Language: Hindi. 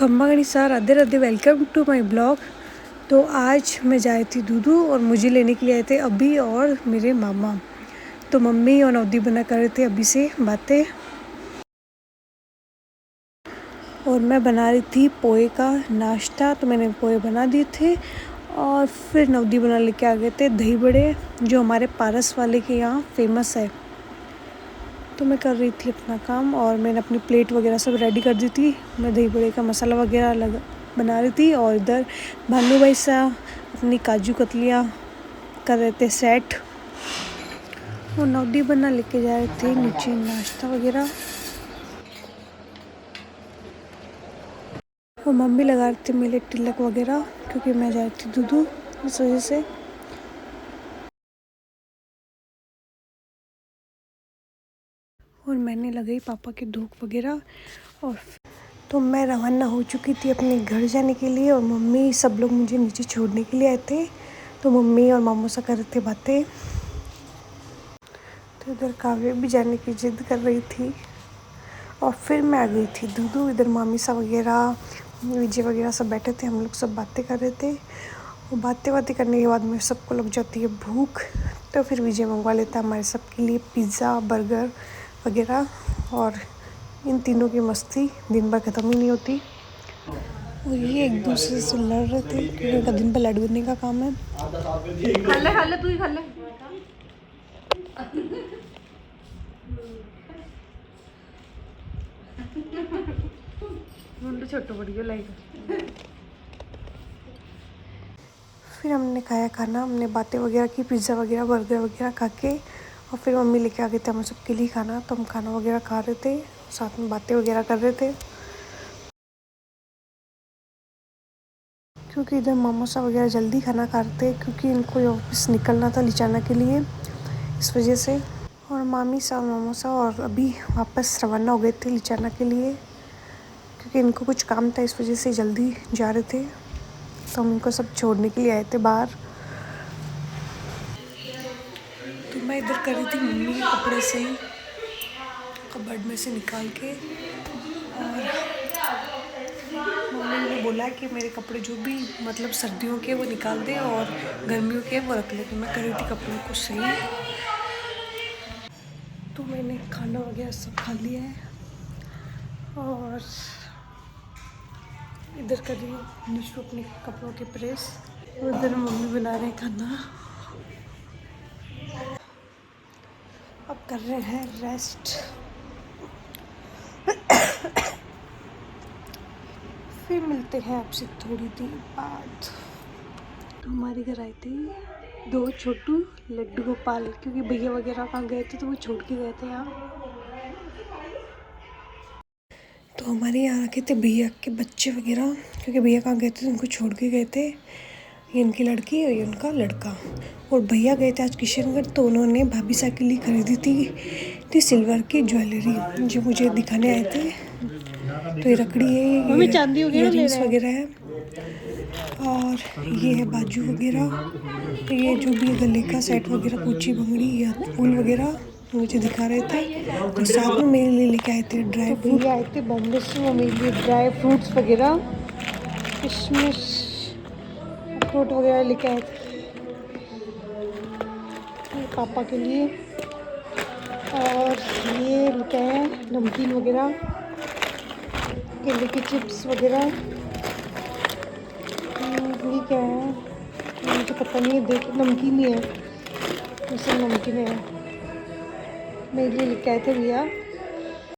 खम्मा गणिसा, Radhe Radhe, welcome to my blog. तो आज मैं जाई थी दूधू और मुझे लेने के लिए आए थे अभी और मेरे मामा। तो मम्मी और नौदी बना कर रहे थे अभी से बातें और मैं बना रही थी पोहे का नाश्ता। तो मैंने पोहे बना दिए थे और फिर नौदी बना लेके आ गए थे दही बड़े, जो हमारे पारस वाले के यहाँ फेमस है। तो मैं कर रही थी अपना काम और मैंने अपनी प्लेट वगैरह सब रेडी कर दी थी। मैं दही बड़े का मसाला वगैरह बना रही थी और इधर भानु भाई साहब अपनी काजू कतलियाँ कर रहे थे सेट और नौदी बना लेके जा रहे थे नीचे नाश्ता वगैरह। और मम्मी लगा रही थी मेरे तिलक वगैरह क्योंकि मैं जा रही थी दूधू, इस वजह से। और मैंने लगाई पापा की धूप वगैरह और तो मैं रवाना हो चुकी थी अपने घर जाने के लिए और मम्मी सब लोग मुझे नीचे छोड़ने के लिए आए थे। तो मम्मी और मामू से कर रहे थे बातें। तो इधर काव्य भी जाने की जिद कर रही थी और फिर मैं आ गई थी दूधू। इधर मामी सा वगैरह विजय वगैरह सब बैठे थे, हम लोग सब बातें कर रहे थे। और बातें करने के बाद में सबको लग जाती है भूख, तो फिर विजय मंगवा लेता है हमारे सबके लिए पिज़्ज़ा बर्गर वगैरह। और इन तीनों की मस्ती दिन भर ख़त्म ही नहीं होती। और ये एक दूसरे से लड़ रहे थे क्योंकि उनका दिन भर लड़ने का काम है। खा ले तू ही खा ले। मुंडू छोटो बढ़िया लाइक। फिर हमने खाया खाना, हमने बातें वगैरह की, पिज़्ज़ा वगैरह बर्गर वगैरह खा के। और फिर मम्मी लेके आ गए थे हम सबके लिए खाना, तो हम खाना वगैरह खा रहे थे, साथ में बातें वगैरह कर रहे थे। क्योंकि इधर मामा साहब वगैरह जल्दी खाना खा रहे थे क्योंकि इनको ऑफिस निकलना था लिचाना के लिए, इस वजह से। और मामी साहब मामा साहब और अभी वापस रवाना हो गए थे लिचाना के लिए क्योंकि इनको कुछ काम था, इस वजह से जल्दी जा रहे थे। तो हम इनको सब छोड़ने के लिए आए थे बाहर। तो मैं इधर कर रही थी मम्मी के कपड़े से ही कबर्ड में से निकाल के। और मम्मी ने बोला कि मेरे कपड़े जो भी मतलब सर्दियों के वो निकाल दे और गर्मियों के वो रख ले। तो मैं कर रही थी कपड़ों को सही। तो मैंने खाना वगैरह सब खा लिया है और इधर कर रही हूँ नीचू अपने कपड़ों के प्रेस। और इधर मम्मी बना रहे हैं खाना। अब कर रहे हैं रेस्ट। फिर मिलते हैं आपसे थोड़ी देर बाद। तो हमारे घर आए थे दो छोटू लड्डू गोपाल, क्योंकि भैया वगैरह कहाँ गए थे तो वो छोड़ के गए थे यहाँ। तो हमारे यहाँ आके थे भैया के बच्चे वगैरह, क्योंकि भैया कहाँ गए थे तो उनको छोड़ के गए थे। ये इनकी लड़की और ये उनका लड़का। और भैया गए थे आज किशनगढ़, तो उन्होंने भाभी साहब के लिए खरीदी थी सिल्वर की ज्वेलरी जो मुझे दिखाने आए थे। तो ये रकड़ी है, ये चांदी इयररिंग्स वगैरह है और ये है बाजू वगैरह। ये जो भी गले का सेट वगैरह, पोची बंगड़ी या फूल वगैरह मुझे दिखा रहे थे। तो साथ में मेरे लिए लेके आए थे ड्राई फ्रूट। आए थे बॉम्बे से, वो मेरे लिए ड्राई फ्रूट्स वगैरह किशमिश अखरोट वगैरह लेके आए थे पापा के लिए। और ये लेके आए हैं नमकीन वगैरह, केले के चिप्स वगैरह। ये क्या है मुझे पता नहीं है, देख नमकीन ही है, इसे नमकीन है। मेरे लिए लेके आए थे भैया